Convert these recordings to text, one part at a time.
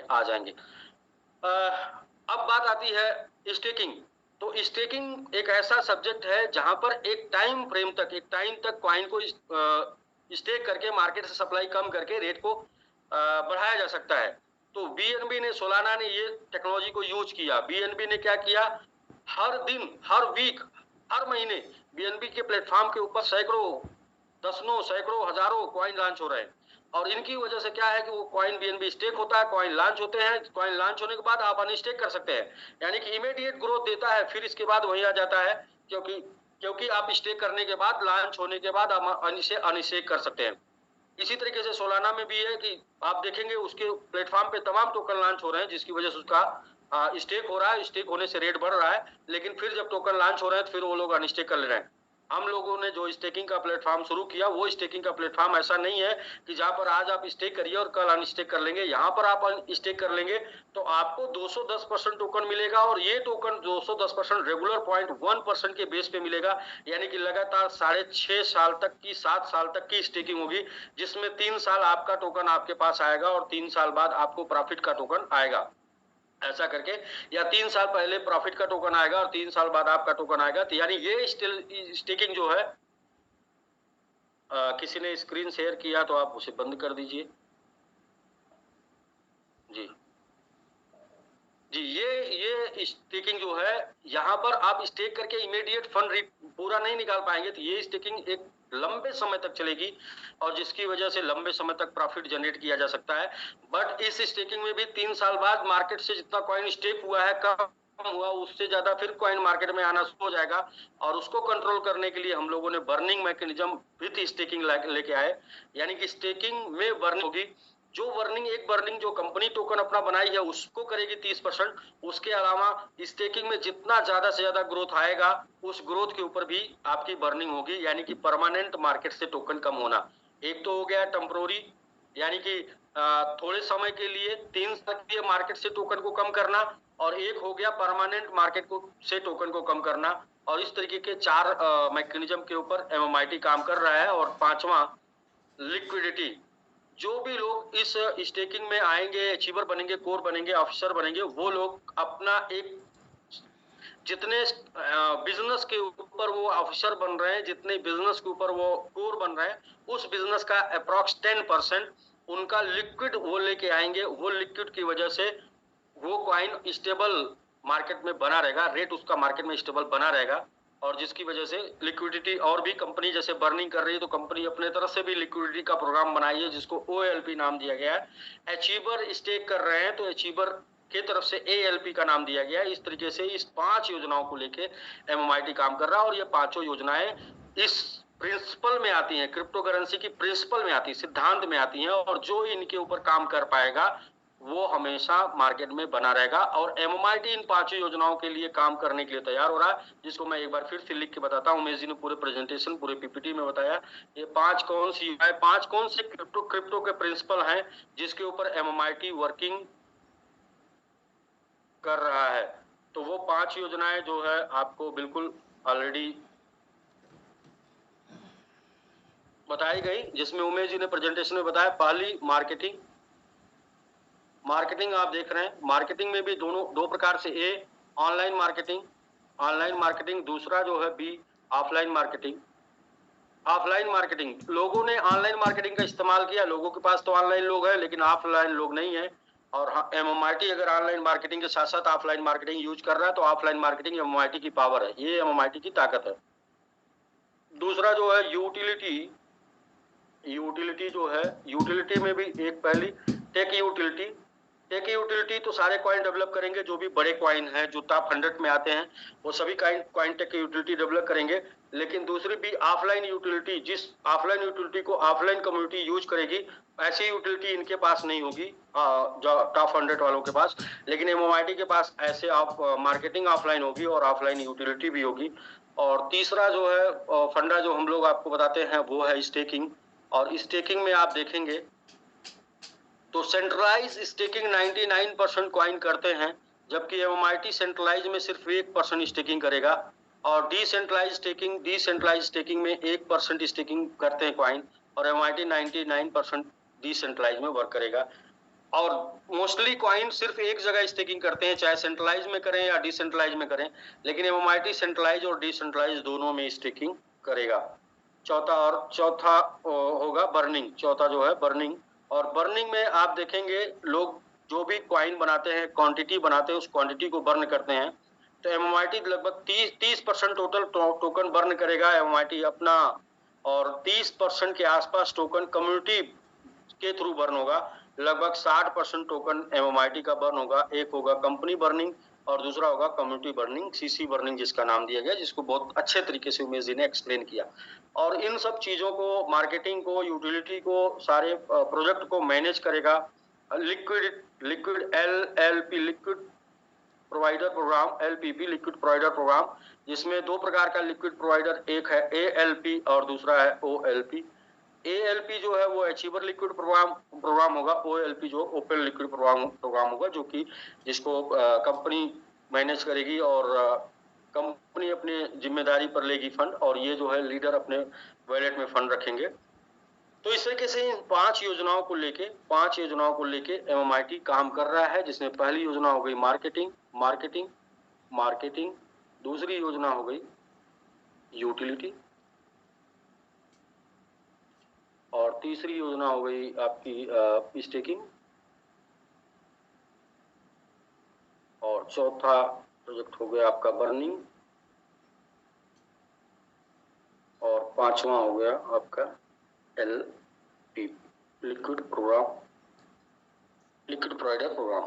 आ जाएंगे। अब बात आती है स्टेकिंग। तो स्टेकिंग एक ऐसा सब्जेक्ट है जहां पर एक टाइम तक कॉइन को स्टेक करके मार्केट से सप्लाई कम करके रेट को बढ़ाया जा सकता है। तो बीएनबी ने, सोलाना ने ये टेक्नोलॉजी को यूज किया। बीएनबी ने क्या किया, हर दिन, हर वीक, हर महीने बीएनबी के प्लेटफॉर्म के ऊपर सैकड़ों हजारों कॉइन लॉन्च हो रहे हैं। और इनकी वजह से क्या है कि वो कॉइन बीएनबी स्टेक होता है, कॉइन लॉन्च होते हैं, कॉइन लॉन्च होने के बाद आप अनस्टेक कर सकते हैं, यानी कि इमीडिएट ग्रोथ देता है, फिर इसके बाद वही आ जाता है, क्योंकि आप स्टेक करने के बाद, लॉन्च होने के बाद आप इसे अनस्टेक कर सकते हैं। इसी तरीके से सोलाना में भी है कि आप देखेंगे उसके प्लेटफॉर्म पे तमाम टोकन लॉन्च हो रहे हैं, जिसकी वजह से उसका स्टेक हो रहा है, स्टेक होने से रेट बढ़ रहा है, लेकिन फिर जब टोकन लॉन्च हो रहे हैं तो फिर वो लोग अनस्टेक कर ले रहे हैं। हम लोगों ने जो स्टेकिंग का प्लेटफॉर्म शुरू किया, वो स्टेकिंग का प्लेटफॉर्म ऐसा नहीं है कि जहां पर आज आप स्टेक करिए और कल अनस्टेक कर लेंगे। यहाँ पर आप स्टेक कर लेंगे तो आपको 210% टोकन मिलेगा, और ये टोकन 210% रेगुलर 0.1% के बेस पे मिलेगा, यानी कि लगातार 6.5 साल तक की, 7 साल तक की स्टेकिंग होगी, जिसमें 3 साल आपका टोकन आपके पास आएगा और 3 साल बाद आपको प्रॉफिट का टोकन आएगा, ऐसा करके, या 3 साल पहले प्रॉफिट का टोकन आएगा और 3 साल बाद आपका टोकन आएगा। तो यानी ये स्टेकिंग जो है, किसी ने स्क्रीन शेयर किया तो आप उसे बंद कर दीजिए। जी जी, ये स्टेकिंग जो है, यहाँ पर आप स्टेक करके इमीडिएट फंड पूरा नहीं निकाल पाएंगे, तो ये स्टेकिंग एक लंबे समय तक चलेगी, और जिसकी वजह से लंबे समय तक प्रॉफिट जनरेट किया जा सकता है। बट इस स्टेकिंग में भी 3 साल बाद मार्केट से जितना कॉइन स्टेक हुआ है, कम हुआ, उससे ज्यादा फिर कॉइन मार्केट में आना शुरू हो जाएगा, और उसको कंट्रोल करने के लिए हम लोगों ने बर्निंग मैकेनिज्म विथ स्टेकिंग लेके आए, यानी कि स्टेकिंग में बर्निंग होगी। जो एक बर्निंग जो कंपनी टोकन अपना बनाई है उसको करेगी 30%। उसके अलावा स्टेकिंग में जितना ज्यादा से ज्यादा ग्रोथ आएगा, उस ग्रोथ के ऊपर भी आपकी बर्निंग होगी, यानी कि परमानेंट मार्केट से टोकन कम होना। एक तो हो गया टेम्पोररी, यानी कि थोड़े समय के लिए 3 साल के लिए मार्केट से टोकन को कम करना, और एक हो गया परमानेंट मार्केट को से टोकन को कम करना। और इस तरीके के 4 मैकेनिज्म के ऊपर एमएमआईटी काम कर रहा है। और 5वां लिक्विडिटी। जो भी लोग इस स्टेकिंग में आएंगे, अचीवर बनेंगे, कोर बनेंगे, ऑफिसर बनेंगे, वो लोग अपना एक, जितने बिजनेस के ऊपर वो ऑफिसर बन रहे हैं, जितने बिजनेस के ऊपर वो कोर बन रहे हैं, उस बिजनेस का अप्रॉक्स 10% उनका लिक्विड वो लेके आएंगे। वो लिक्विड की वजह से वो कॉइन स्टेबल मार्केट में बना रहेगा, रेट उसका मार्केट में स्टेबल बना रहेगा, और जिसकी वजह से लिक्विडिटी, और भी कंपनी जैसे बर्निंग कर रही है तो कंपनी अपने तरफ से भी लिक्विडिटी का प्रोग्राम बनाई है, जिसको OLP नाम दिया गया है। अचीवर स्टेक कर रहे हैं तो अचीवर के तरफ से ALP का नाम दिया गया है। इस तरीके से इस 5 योजनाओं को लेके MMIT काम कर रहा है, और ये 5 योजनाएं इस प्रिंसिपल में आती हैं, क्रिप्टो करेंसी की प्रिंसिपल में आती है, सिद्धांत में आती हैं, और जो इनके ऊपर काम कर पाएगा वो हमेशा मार्केट में बना रहेगा। और MMIT इन 5 योजनाओं के लिए काम करने के लिए तैयार हो रहा है, जिसको मैं एक बार फिर से लिख के बताता हूं। उमेश जी ने पूरे प्रेजेंटेशन, पूरे PPT में बताया। ये 5 कौन सी है, 5 कौन से क्रिप्टो के प्रिंसिपल हैं जिसके ऊपर MMIT वर्किंग कर रहा है। तो वो 5 योजनाएं जो है आपको बिल्कुल ऑलरेडी बताई गई, जिसमें उमेश जी ने प्रेजेंटेशन में बताया। पहली मार्केटिंग। मार्केटिंग आप देख रहे हैं, मार्केटिंग में भी दो प्रकार से, A ऑनलाइन मार्केटिंग, दूसरा जो है B offline marketing. Offline marketing, लोगों ने ऑनलाइन मार्केटिंग का इस्तेमाल किया, लोगों के पास तो ऑनलाइन लोग हैं लेकिन ऑफलाइन लोग नहीं है। और MMIT अगर ऑनलाइन मार्केटिंग के साथ साथ ऑफलाइन मार्केटिंग यूज कर रहा है तो ऑफलाइन मार्केटिंग MMIT की पावर है, ये MMIT की ताकत है। दूसरा जो है यूटिलिटी जो है, यूटिलिटी में भी एक पहली टेक यूटिलिटी तो सारे कॉइन डेवलप करेंगे, जो भी बड़े कॉइन हैं, जो टॉप 100 में आते हैं, वो सभी कॉइन टेक यूटिलिटी डेवलप करेंगे। लेकिन दूसरी भी ऑफलाइन यूटिलिटी, जिस ऑफलाइन यूटिलिटी को ऑफलाइन कम्युनिटी यूज करेगी, ऐसी यूटिलिटी इनके पास नहीं होगी, जो टॉप 100 वालों के पास। लेकिन MMIT के पास ऐसे मार्केटिंग ऑफलाइन होगी और ऑफलाइन यूटिलिटी भी होगी। और तीसरा जो है फंडा जो हम लोग आपको बताते हैं वो है स्टेकिंग। और स्टेकिंग में आप देखेंगे तो सेंट्रलाइज स्टेकिंग 99% कॉइन करते हैं, जबकि MMIT सेंट्रलाइज में सिर्फ 1% स्टेकिंग करेगा। और डिसेंट्रलाइज स्टेकिंग में 1% स्टेकिंग करते हैं कॉइन, और MMIT 99% डिसेंट्रलाइज में वर्क करेगा। और मोस्टली कॉइन सिर्फ एक जगह स्टेकिंग करते हैं, चाहे सेंट्रलाइज में करें या डिसेंट्रलाइज में करें, लेकिन एमएमआईटी सेंट्रलाइज और डिसेंट्रलाइज दोनों में स्टेकिंग करेगा। चौथा होगा बर्निंग, चौथा जो है बर्निंग। और बर्निंग में आप देखेंगे लोग जो भी कॉइन बनाते हैं, क्वांटिटी बनाते हैं, उस क्वांटिटी को बर्न करते हैं। तो एमएमआईटी लगभग 30% टोटल टोकन बर्न करेगा एमएमआईटी अपना, और 30% के आसपास टोकन कम्युनिटी के थ्रू बर्न होगा। लगभग 60% टोकन एमएमआईटी का बर्न होगा। एक होगा कंपनी बर्निंग और दूसरा होगा कम्युनिटी बर्निंग, सीसी बर्निंग जिसका नाम दिया गया, जिसको बहुत अच्छे तरीके से उमेश जी ने एक्सप्लेन किया। और इन सब चीजों को, मार्केटिंग को, यूटिलिटी को, सारे प्रोजेक्ट को मैनेज करेगा liquid LLP, liquid provider programme, LPP liquid provider programme, जिसमें दो प्रकार का लिक्विड प्रोवाइडर, एक है एएलपी और दूसरा है ओएलपी। एएलपी जो है वो अचीवर लिक्विड प्रोग्राम होगा, ओएलपी जो ओपन लिक्विड प्रोग्राम होगा, जो कि जिसको कंपनी मैनेज करेगी और कंपनी अपने जिम्मेदारी पर लेगी फंड, और ये जो है लीडर अपने वॉलेट में फंड रखेंगे। तो इस तरीके से इन 5 योजनाओं को लेके एमएमआईटी काम कर रहा है, जिसमें पहली योजना हो गई मार्केटिंग, दूसरी योजना हो गई यूटिलिटी, और तीसरी योजना हो गई आपकी स्टेकिंग, और चौथा प्रोजेक्ट हो गया आपका बर्निंग, और पांचवा हो गया आपका एलपी लिक्विड प्रोवाइडर प्रोग्राम।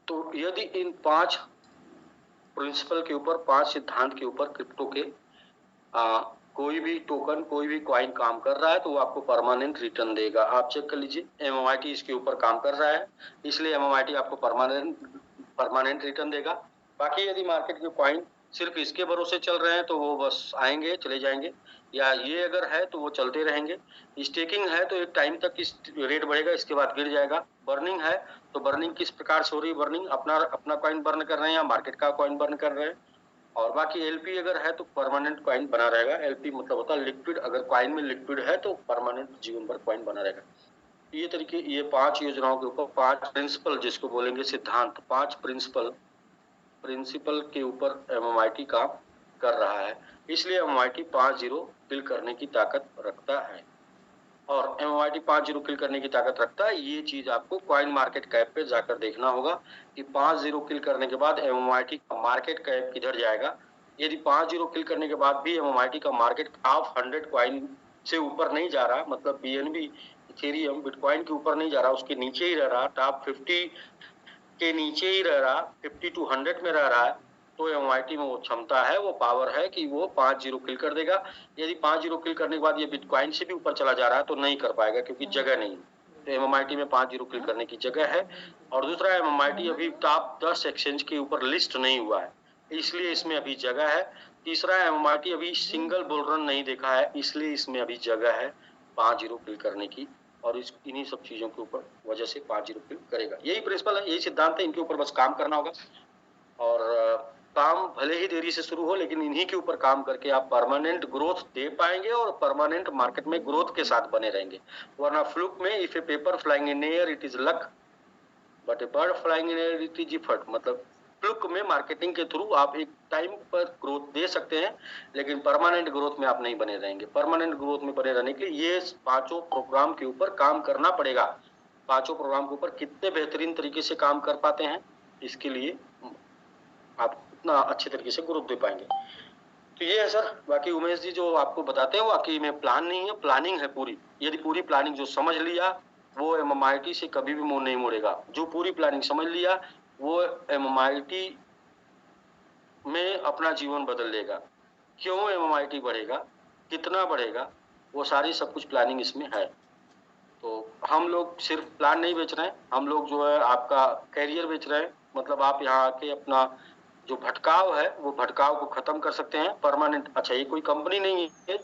तो यदि इन 5 प्रिंसिपल के ऊपर, 5 सिद्धांत के ऊपर क्रिप्टो के कोई भी टोकन, कोई भी कॉइन काम कर रहा है तो वो आपको परमानेंट रिटर्न देगा। आप चेक कर लीजिए, एमएमआईटी इसके ऊपर काम कर रहा है, इसलिए एमएमआईटी आपको परमानेंट रिटर्न देगा। बाकी यदि मार्केट के कॉइन सिर्फ इसके भरोसे चल रहे हैं तो वो बस आएंगे चले जाएंगे, या ये अगर है तो वो चलते रहेंगे। स्टेकिंग है तो एक टाइम तक इस रेट बढ़ेगा, इसके बाद गिर जाएगा। बर्निंग है तो बर्निंग किस प्रकार से हो रही है, बर्निंग अपना कॉइन बर्न कर रहे हैं या मार्केट का कॉइन बर्न कर रहे हैं। और बाकी एलपी अगर है तो परमानेंट कॉइन बना रहेगा। एलपी मतलब होता है लिक्विड, अगर कॉइन में लिक्विड है तो परमानेंट जीवन भर कॉइन बना रहेगा। ये तरीके, ये 5 योजनाओं के ऊपर 5 प्रिंसिपल, जिसको बोलेंगे सिद्धांत, 5 प्रिंसिपल के ऊपर एमएमआईटी काम कर रहा है। इसलिए एमएमआईटी 5-0 किल करने की ताकत रखता है। और एमएमआईटी 5-0 किल करने की ताकत रखता है, ये चीज आपको कॉइन मार्केट कैप पे जाकर देखना होगा कि 5-0 किल करने के बाद एमएमआईटी का मार्केट कैप किधर जाएगा। यदि 5-0 किल करने के बाद भी एमएमआईटी का मार्केट टॉप 100 कॉइन से ऊपर नहीं जा रहा, मतलब बीएनबी, इथेरियम, बिटकॉइन के ऊपर नहीं जा रहा, उसके नीचे ही रह रहा, टॉप 50 के नीचे ही रह रहा, 50 to 100 में रह रहा है, तो एमआईटी में वो क्षमता है, वो पावर है कि वो 5-0 किल कर देगा। यदि 5-0 किल करने के बाद ये बिटकॉइन से भी ऊपर चला जा रहा है तो नहीं कर पाएगा, क्योंकि जगह नहीं। तो एमआईटी में 5-0 किल करने की जगह है। और दूसरा, एमआईटी अभी टॉप 10 एक्सचेंज के ऊपर लिस्ट नहीं हुआ है, इसलिए इसमें अभी जगह है। तीसरा, एमआईटी अभी सिंगल बुल रन नहीं देखा है, इसलिए इसमें अभी जगह है 5-0 किल करने की। और इन्हीं सब चीजों के ऊपर वजह से 5-0 किल करेगा। यही प्रिंसिपल है, यही सिद्धांत है, इनके ऊपर बस काम करना होगा। और काम भले ही देरी से शुरू हो, लेकिन इन्हीं के ऊपर काम करके आप परमानेंट ग्रोथ दे पाएंगे और परमानेंट मार्केट में ग्रोथ के साथ बने रहेंगे। वरना फ्लूक में, if A paper flying in air it is luck, but A bird flying in air it is effort. मतलब फ्लूक में मार्केटिंग के थ्रू आप एक टाइम पर ग्रोथ दे सकते हैं, लेकिन परमानेंट ग्रोथ में आप नहीं बने रहेंगे। परमानेंट ग्रोथ में बने रहने के लिए ये 5 प्रोग्राम के ऊपर काम करना पड़ेगा। 5 प्रोग्राम के ऊपर कितने बेहतरीन तरीके से काम कर पाते हैं, इसके लिए आप इतना अच्छे तरीके से ग्रोथ दे पाएंगे। तो ये है सर। बाकी उमेश जी जो आपको बताते हैं वाकई में प्लान नहीं है, प्लानिंग है पूरी। यदि पूरी प्लानिंग जो समझ लिया वो एमएमआईटी से कभी भी मुंह नहीं मोड़ेगा। जो पूरी प्लानिंग समझ लिया वो एमएमआईटी में अपना जीवन बदल लेगा। क्यों एमएमआईटी बढ़ेगा, कितना बढ़ेगा, वो सारी सब कुछ प्लानिंग इसमें है। तो हम लोग सिर्फ प्लान नहीं बेच रहे हैं, हम लोग जो है आपका कैरियर बेच रहे हैं। मतलब आप यहाँ आके अपना जो भटकाव है वो भटकाव को खत्म कर सकते हैं परमानेंट। अच्छा, ये कोई कंपनी नहीं है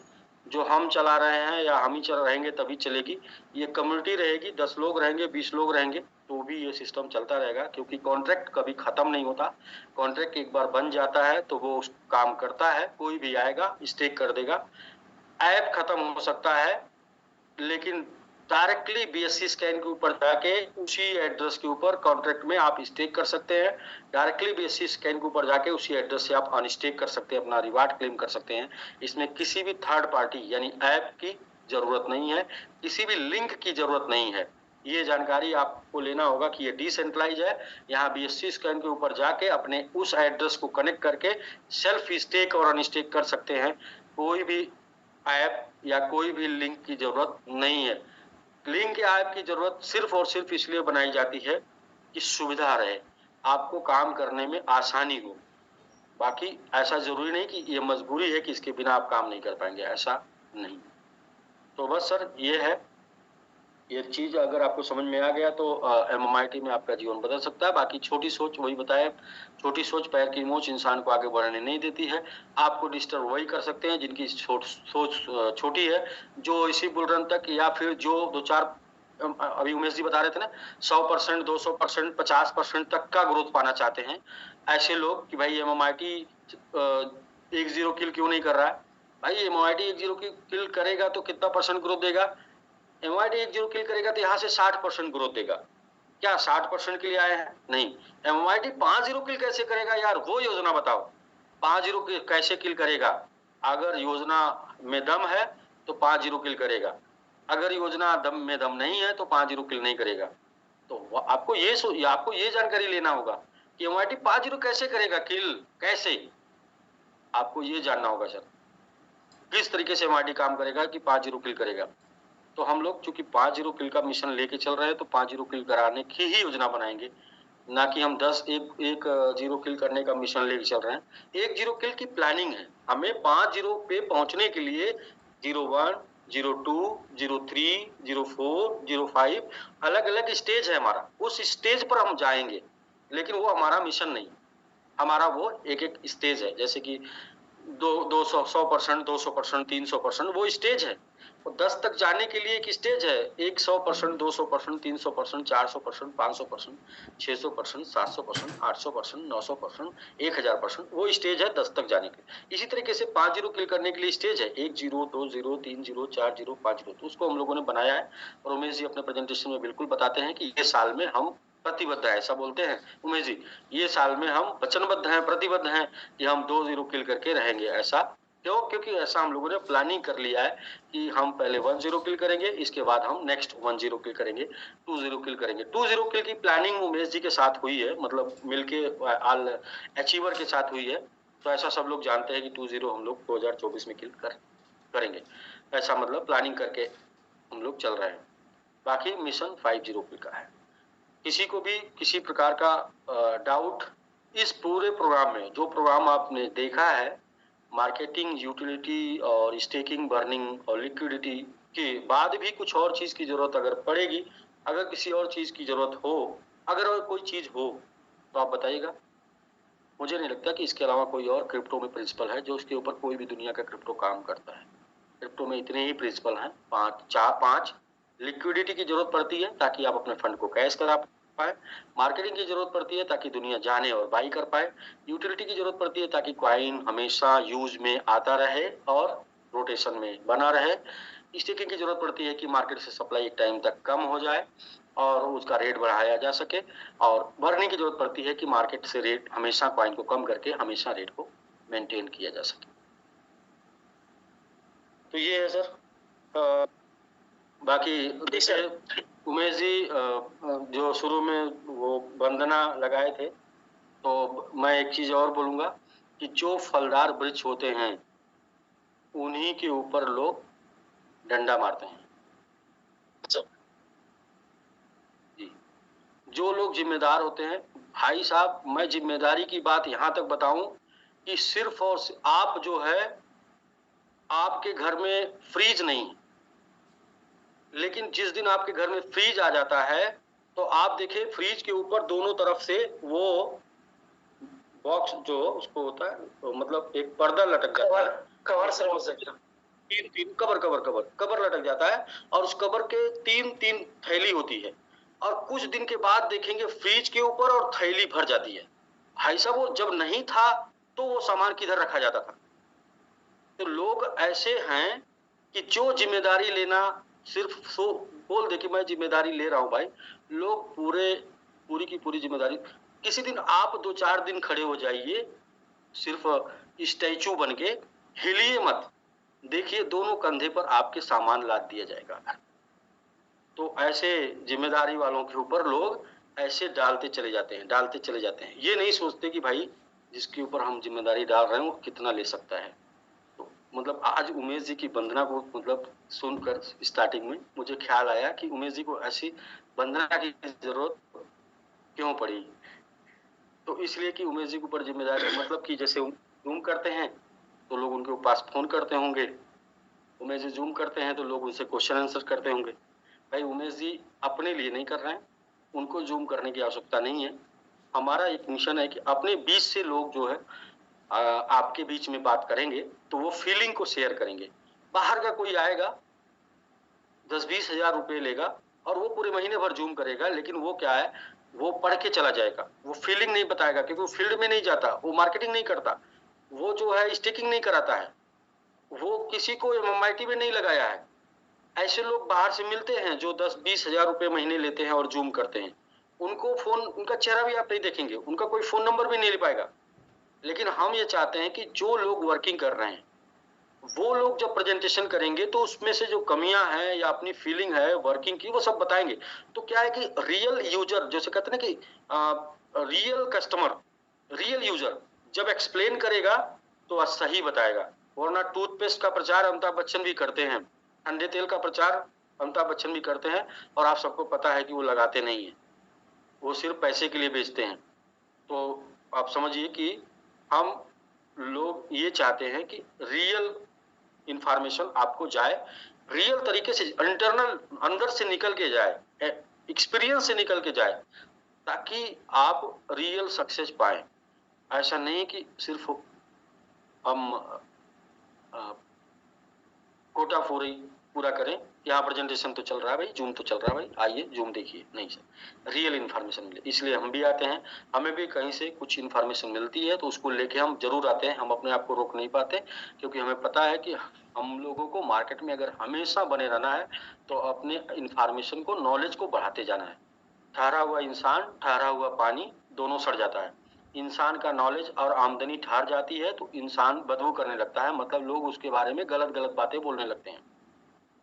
जो हम चला रहे हैं या हम ही चल रहेंगे तभी चलेगी। ये कम्युनिटी रहेगी, 10 लोग रहेंगे, 20 लोग रहेंगे, तो भी ये सिस्टम चलता रहेगा, क्योंकि कॉन्ट्रैक्ट कभी खत्म नहीं होता। कॉन्ट्रैक्ट एक बार बन जाता है तो वो काम करता है, कोई भी आएगा स्टेक कर देगा। ऐप खत्म हो सकता है, लेकिन डायरेक्टली बीएससी स्कैन के ऊपर जाके उसी एड्रेस के ऊपर कॉन्ट्रैक्ट में आप स्टेक कर सकते हैं। डायरेक्टली बीएससी स्कैन के ऊपर जाके उसी एड्रेस से आप अनस्टेक कर सकते हैं, अपना रिवार्ड क्लेम कर सकते हैं। इसमें किसी भी थर्ड पार्टी यानी ऐप की जरूरत नहीं है, किसी भी लिंक की जरूरत नहीं है। ये जानकारी आपको लेना होगा कि ये डिसेंट्रलाइज है। यहाँ बीएससी स्कैन के ऊपर जाके अपने उस एड्रेस को कनेक्ट करके सेल्फ स्टेक और अनस्टेक कर सकते हैं। कोई भी ऐप या कोई भी लिंक की जरूरत नहीं है। लिंक या ऐप की जरूरत सिर्फ और सिर्फ इसलिए बनाई जाती है कि सुविधा रहे, आपको काम करने में आसानी हो। बाकी ऐसा जरूरी नहीं कि ये मजबूरी है कि इसके बिना आप काम नहीं कर पाएंगे, ऐसा नहीं। तो बस सर ये है, ये चीज अगर आपको समझ में आ गया तो MMIT में आपका जीवन बदल सकता है। बाकी छोटी सोच वही बताया, छोटी सोच पैर की मोच इंसान को आगे बढ़ने नहीं देती है। आपको डिस्टर्ब वही कर सकते हैं जिनकी सोच छोटी है, जो इसी बुलरन तक या फिर जो दो चार अभी उमेश जी बता रहे थे ना 100%, 200%, 50% तक का ग्रोथ पाना चाहते हैं। ऐसे लोग कि भाई MMIT 1-0 किल क्यों नहीं कर रहा है? भाई MMIT 1-0 किल करेगा तो कितना परसेंट ग्रोथ देगा? MIT 1-0 किल करेगा तो यहाँ से 60% ग्रोथ देगा। क्या 60% के लिए आए हैं? नहीं। MIT 5-0 किल कैसे करेगा यार? वो योजना बताओ। 5-0 कैसे किल करेगा? अगर योजना में दम है तो 5-0 किल करेगा, अगर योजना दम में दम नहीं है तो 5-0 किल नहीं करेगा। तो आपको ये जानकारी लेना होगा कि MIT 5-0 कैसे करेगा किल, कैसे? आपको ये जानना होगा सर, किस तरीके से MIT काम करेगा कि 5-0 किल करेगा। तो हम लोग चूंकि 5-0 किल का मिशन लेके चल रहे हैं तो 5-0 किल कराने की ही योजना बनाएंगे, ना कि हम 10-1-0 किल करने का मिशन लेके चल रहे हैं। 1-0 किल की प्लानिंग है। हमें 5-0 पे पहुंचने के लिए 0-1, 0-2, 0-3, 0-4, 0-5 अलग अलग स्टेज है हमारा। उस स्टेज पर हम जाएंगे, लेकिन वो हमारा मिशन नहीं, हमारा वो एक एक स्टेज है। जैसे कि 100%, 200%, 300% वो स्टेज है। 10 तक जाने के लिए एक स्टेज है, 100%, 200%, 300%, 400%, 500%, 600%, 700%, 800%, 900%, 1000%, वो स्टेज है 10 तक जाने के लिए। इसी तरीके से 5-0 किल करने के लिए स्टेज है 1-0, 2-0, 3-0, 4-0, 5-0। तो उसको हम लोगों ने बनाया है और उमेश जी अपने प्रेजेंटेशन में बिल्कुल बताते हैं कि ये साल में हम प्रतिबद्ध है, ऐसा बोलते हैं उमेश जी, ये साल में हम वचनबद्ध हैं, प्रतिबद्ध हैं कि हम 2-0 किल करके रहेंगे। ऐसा क्यों? क्योंकि ऐसा हम लोगों ने प्लानिंग कर लिया है कि हम पहले 1-0 किल करेंगे, इसके बाद हम नेक्स्ट 1-0 किल करेंगे, 2-0 किल करेंगे। 2-0 किल की प्लानिंग उमेश जी के साथ हुई है, मतलब मिलके ऑल अचीवर के साथ हुई है। तो ऐसा सब लोग जानते हैं कि 2-0 हम लोग 2024 में किल करेंगे। ऐसा मतलब प्लानिंग करके हम लोग चल रहे हैं। बाकी मिशन 5-0 किल का है। किसी को भी किसी प्रकार का डाउट इस पूरे प्रोग्राम में, जो प्रोग्राम आपने देखा है मार्केटिंग, यूटिलिटी और स्टेकिंग, बर्निंग और लिक्विडिटी के बाद भी कुछ और चीज की जरूरत अगर पड़ेगी, अगर किसी और चीज की जरूरत हो, अगर और कोई चीज हो तो आप बताइएगा। मुझे नहीं लगता कि इसके अलावा कोई और क्रिप्टो में प्रिंसिपल है जो उसके ऊपर कोई भी दुनिया का क्रिप्टो काम करता है। क्रिप्टो में इतने ही प्रिंसिपल हैं, 5। लिक्विडिटी की जरूरत पड़ती है ताकि आप अपने फंड को कैश करा पाए। मार्केटिंग की जरूरत पड़ती है ताकि दुनिया जाने और बाई कर पाए। यूटिलिटी की जरूरत पड़ती है ताकि कॉइन हमेशा यूज में आता रहे और रोटेशन में बना रहे। स्टेकिंग की जरूरत पड़ती है कि मार्केट से सप्लाई एक टाइम तक कम हो जाए और उसका रेट बढ़ाया जा सके। और बर्निंग की जरूरत पड़ती है कि मार्केट से रेट हमेशा कॉइन को कम करके हमेशा रेट को मेंटेन किया जा सके। तो ये है सर। बाकी जैसे उमेश जी जो शुरू में वो वंदना लगाए थे, तो मैं एक चीज और बोलूंगा कि जो फलदार वृक्ष होते हैं उन्हीं के ऊपर लोग डंडा मारते हैं। जी, जो लोग जिम्मेदार होते हैं, भाई साहब मैं जिम्मेदारी की बात यहां तक बताऊं कि सिर्फ और आप जो है आपके घर में फ्रीज नहीं, लेकिन जिस दिन आपके घर में फ्रीज आ जाता है तो आप देखिए फ्रीज के ऊपर दोनों तरफ से वो बॉक्स जो उसको होता है, तो मतलब एक पर्दा लटक जाता है, कवर समझ सकते हैं, तीन कवर लटक जाता है और उस कवर के तीन थैली होती है और कुछ दिन के बाद देखेंगे फ्रीज के ऊपर और थैली भर जाती है। भाई साहब वो जब नहीं था तो वो सामान किधर रखा जाता था? तो लोग ऐसे हैं कि जो जिम्मेदारी लेना सिर्फ बोल दे कि मैं जिम्मेदारी ले रहा हूँ भाई, लोग पूरी की पूरी जिम्मेदारी, किसी दिन आप 2-4 दिन खड़े हो जाइए सिर्फ स्टैचू बन के, हिलिए मत, देखिए दोनों कंधे पर आपके सामान लाद दिया जाएगा। तो ऐसे जिम्मेदारी वालों के ऊपर लोग ऐसे डालते चले जाते हैं, डालते चले जाते हैं। ये नहीं सोचते कि भाई जिसके ऊपर हम जिम्मेदारी डाल रहे हैं वो कितना ले सकता है। तो मतलब आज उमेश जी की वंदना को मतलब सुनकर स्टार्टिंग में मुझे ख्याल आया कि उमेश जी को ऐसी वंदना की जरूरत क्यों पड़ी। तो इसलिए कि उमेश जी के ऊपर जिम्मेदारी मतलब कि जैसे जूम करते हैं तो लोग उनके पास फोन करते होंगे, उमेश जी जूम करते हैं तो लोग उनसे क्वेश्चन आंसर करते होंगे। भाई उमेश जी अपने लिए नहीं कर रहे हैं, उनको जूम करने की आवश्यकता नहीं है। हमारा एक मिशन है कि अपने बीच से लोग जो है आपके बीच में बात करेंगे तो वो फीलिंग को शेयर करेंगे। बाहर का कोई आएगा 10-20 हजार रुपए लेगा और वो पूरे महीने भर जूम करेगा, लेकिन वो क्या है, वो पढ़ के चला जाएगा, वो फीलिंग नहीं बताएगा क्योंकि वो फील्ड में नहीं जाता, वो मार्केटिंग नहीं करता, वो जो है स्टिकिंग नहीं कराता है, वो किसी को एमआईटी में नहीं लगाया है। ऐसे लोग बाहर से मिलते हैं जो 10-20 हजार रुपए महीने लेते हैं और जूम करते हैं, उनको फोन, उनका चेहरा भी आप नहीं देखेंगे, उनका कोई फोन नंबर भी नहीं ले पाएगा। लेकिन हम ये चाहते हैं कि जो लोग वर्किंग कर रहे हैं वो लोग जब प्रेजेंटेशन करेंगे तो उसमें से जो कमियां हैं या अपनी फीलिंग है वर्किंग की वो सब बताएंगे। तो क्या है कि रियल यूजर जैसे कहते हैं ना कि रियल कस्टमर, रियल यूजर जब एक्सप्लेन करेगा तो सही बताएगा। वरना टूथपेस्ट का प्रचार अमिताभ बच्चन भी करते हैं, ठंडे तेल का प्रचार अमिताभ बच्चन भी करते हैं और आप सबको पता है कि वो लगाते नहीं है, वो सिर्फ पैसे के लिए बेचते हैं। तो आप समझिए कि हम लोग ये चाहते हैं कि रियल इंफॉर्मेशन आपको जाए, रियल तरीके से इंटरनल अंदर से निकल के जाए, एक्सपीरियंस से निकल के जाए, ताकि आप रियल सक्सेस पाए। ऐसा नहीं कि सिर्फ हम कोटा पूरा करें, यहाँ प्रेजेंटेशन तो चल रहा है भाई, जूम तो चल रहा है भाई, आइए जूम देखिए, नहीं सर, रियल इन्फॉर्मेशन मिले। इसलिए हम भी आते हैं, हमें भी कहीं से कुछ इन्फॉर्मेशन मिलती है तो उसको लेके हम जरूर आते हैं। हम अपने आप को रोक नहीं पाते क्योंकि हमें पता है कि हम लोगों को मार्केट में अगर हमेशा बने रहना है तो अपने इन्फॉर्मेशन को, नॉलेज को बढ़ाते जाना है। ठहरा हुआ इंसान, ठहरा हुआ पानी दोनों सड़ जाता है। इंसान का नॉलेज और आमदनी ठहर जाती है तो इंसान बदबू करने लगता है, मतलब लोग उसके बारे में गलत गलत बातें बोलने लगते हैं।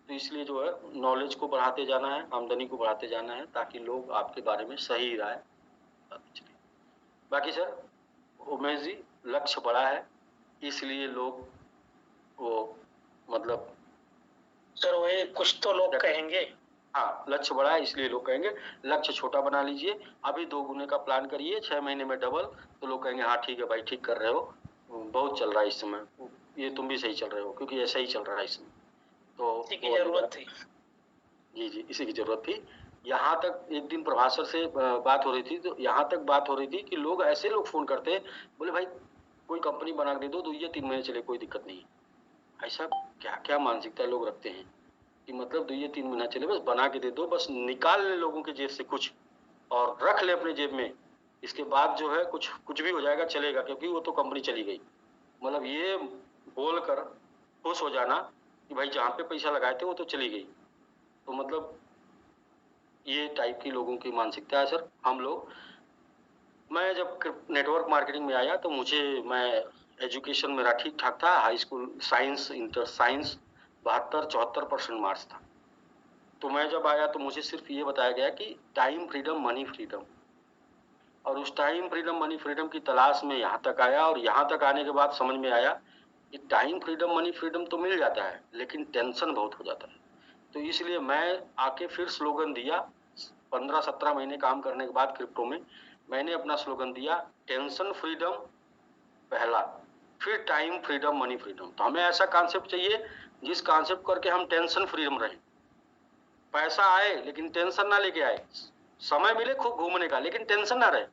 तो इसलिए जो है नॉलेज को बढ़ाते जाना है, आमदनी को बढ़ाते जाना है, ताकि लोग आपके बारे में सही राय। बाकी सर उमेश जी लक्ष्य बड़ा है, इसलिए लोग वो मतलब सर वही कुछ तो लोग कहेंगे। हाँ, लक्ष्य बड़ा है इसलिए लोग कहेंगे। लक्ष्य छोटा बना लीजिए, अभी 2 गुने का प्लान करिए, 6 महीने में डबल, तो लोग कहेंगे हाँ ठीक है भाई, ठीक कर रहे हो, बहुत चल रहा है इस समय, ये तुम भी सही चल रहे हो, क्योंकि ऐसा ही चल रहा है इस समय। तो इसी की जरूरत थी। जी, इसी की जरूरत थी। यहाँ तक एक दिन प्रभास सर से बात हो रही थी, तो यहाँ तक बात हो रही थी कि लोग ऐसे लोग फोन करते, बोले भाई कोई कंपनी बना के दे दो, 2-3 महीने चले, कोई दिक्कत नहीं। ऐसा क्या क्या मानसिकता लोग रखते हैं कि मतलब 2-3 महीना चले, बस बना के दे दो, बस निकाल ले लोगों के जेब से कुछ और रख ले अपने जेब में, इसके बाद जो है कुछ भी हो जाएगा चलेगा, क्योंकि वो तो कंपनी चली गई। मतलब ये बोलकर खुश हो जाना कि भाई जहाँ पे पैसा लगाए थे वो तो चली गई। तो मतलब ये टाइप की लोगों की मानसिकता है सर। हम लोग, मैं जब नेटवर्क मार्केटिंग में आया तो मैं एजुकेशन मेरा ठीक ठाक था, high school science, inter science 72-74% marks था। तो मैं जब आया तो मुझे सिर्फ ये बताया गया कि टाइम फ्रीडम, मनी फ्रीडम, और उस टाइम फ्रीडम, मनी फ्रीडम की तलाश में यहाँ तक आया, और यहाँ तक आने के बाद समझ में आया कि टाइम फ्रीडम, मनी फ्रीडम तो मिल जाता है लेकिन टेंशन बहुत हो जाता है। तो इसलिए मैं आके फिर स्लोगन दिया, 15-17 महीने काम करने के बाद क्रिप्टो में मैंने अपना स्लोगन दिया, टेंशन फ्रीडम पहला, फिर टाइम फ्रीडम, मनी फ्रीडम। तो हमें ऐसा कॉन्सेप्ट चाहिए जिस कॉन्सेप्ट करके हम टेंशन फ्रीडम रहें, पैसा आए लेकिन टेंशन ना लेके आए, समय मिले खूब घूमने का लेकिन टेंशन ना रहे।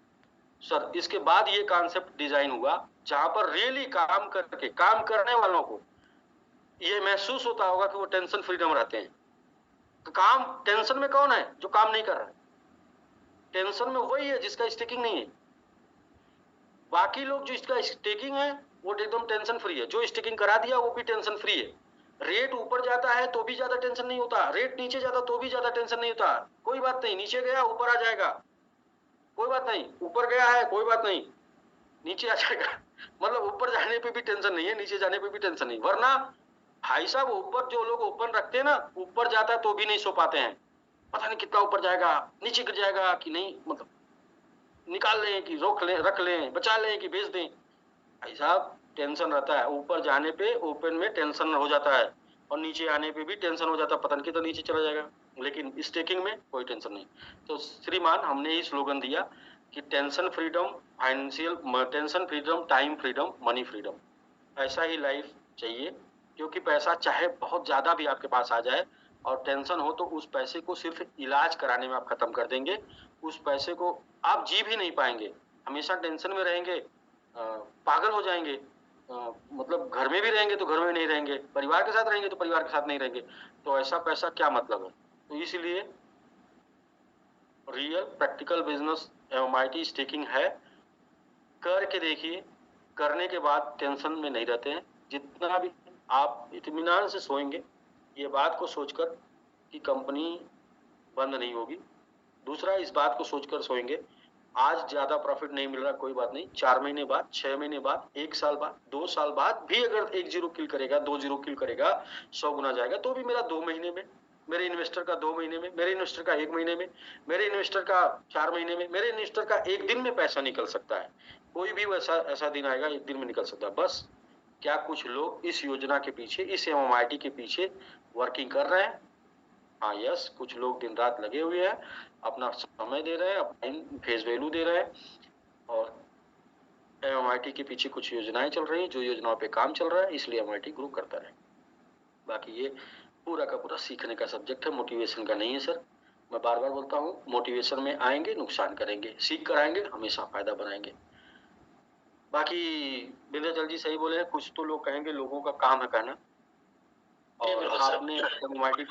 सर इसके बाद ये कॉन्सेप्ट डिजाइन हुआ जहां पर रियली काम करके काम करने वालों को ये महसूस होता होगा कि वो टेंशन फ्रीडम रहते हैं। तो काम, टेंशन में कौन है जो काम नहीं कर रहा है? टेंशन में वही है जिसका स्टेकिंग नहीं है। बाकी लोग जो इसका स्टेकिंग है वो एकदम टेंशन फ्री है, जो स्टेकिंग करा दिया वो भी टेंशन फ्री है। रेट ऊपर जाता है तो भी ज्यादा टेंशन नहीं होता, रेट नीचे जाता तो भी ज्यादा टेंशन नहीं होता। कोई बात नहीं, नीचे गया ऊपर आ जाएगा, कोई बात नहीं, ऊपर गया है कोई बात नहीं, नीचे आ जाएगा। मतलब ऊपर जाने पे भी टेंशन नहीं है, नीचे जाने पे भी टेंशन नहीं। वरना भाई साहब ऊपर जो लोग ओपन रखते हैं ना, ऊपर जाता है तो भी नहीं सो पाते हैं, पता नहीं कितना ऊपर जाएगा, नीचे गिर जाएगा कि नहीं, मतलब निकाल लें कि रोक लें, रख लें, बचा लें कि बेच दें। भाई साहब टेंशन रहता है, ऊपर जाने पे ओपन में टेंशन हो जाता है और नीचे आने पे भी टेंशन हो जाता है, पता नहीं कितना नीचे चला जाएगा। लेकिन स्टेकिंग में कोई टेंशन नहीं। तो श्रीमान हमने ही स्लोगन दिया कि tension freedom, financial tension freedom, time freedom, money freedom. ऐसा ही लाइफ चाहिए, क्योंकि पैसा चाहे बहुत ज्यादा भी आपके पास आ जाए और टेंशन हो तो उस पैसे को सिर्फ इलाज कराने में आप खत्म कर देंगे। उस पैसे को आप जी भी नहीं पाएंगे, हमेशा टेंशन में रहेंगे, पागल हो जाएंगे। मतलब घर में भी रहेंगे तो घर में नहीं रहेंगे, परिवार के साथ रहेंगे तो परिवार के साथ नहीं रहेंगे। तो ऐसा पैसा क्या मतलब है। तो इसलिए real practical business MIT staking है, करके देखिए, करने के बाद टेंशन में नहीं रहते हैं। जितना भी आप इत्मीनान से सोएंगे ये बात को सोचकर कि कंपनी बंद नहीं होगी, दूसरा इस बात को सोचकर सोएंगे आज ज्यादा प्रॉफिट नहीं मिल रहा, कोई बात नहीं, 4 महीने बाद, 6 महीने बाद, 1 साल बाद, 2 साल बाद भी अगर 1 जीरो किल करेगा, 2 जीरो किल करेगा, 100 गुना जाएगा, तो भी मेरा 2 महीने में, मेरे इन्वेस्टर का 2 महीने में, मेरे इन्वेस्टर का 1 महीने में, मेरे इन्वेस्टर का 4 महीने में, मेरे इन्वेस्टर का 1 दिन में पैसा निकल सकता है। कोई भी वैसा ऐसा दिन आएगा 1 दिन में निकल सकता है। बस क्या कुछ लोग इस योजना के पीछे, इस एमआईटी के पीछे वर्किंग कर रहे हैं। हाँ यस, कुछ लोग दिन रात लगे हुए हैं, अपना समय दे रहे हैं, अपना फेस वैल्यू दे रहे हैं, और एमआईटी के पीछे कुछ योजनाएं चल रही हैं, जो योजनाओं पे काम चल रहा है, इसलिए एमआईटी ग्रो करता रहे। बाकी ये पूरा का पूरा सीखने का सब्जेक्ट है, मोटिवेशन का नहीं है सर। मैं बार बार बोलता हूँ, मोटिवेशन में आएंगे नुकसान करेंगे, सीख कर आएंगे हमेशा फायदा बनाएंगे। बाकी विंध्याचल जी सही बोले हैं, कुछ तो लोग कहेंगे लोगों का काम है कहना, और आपने एमआईटी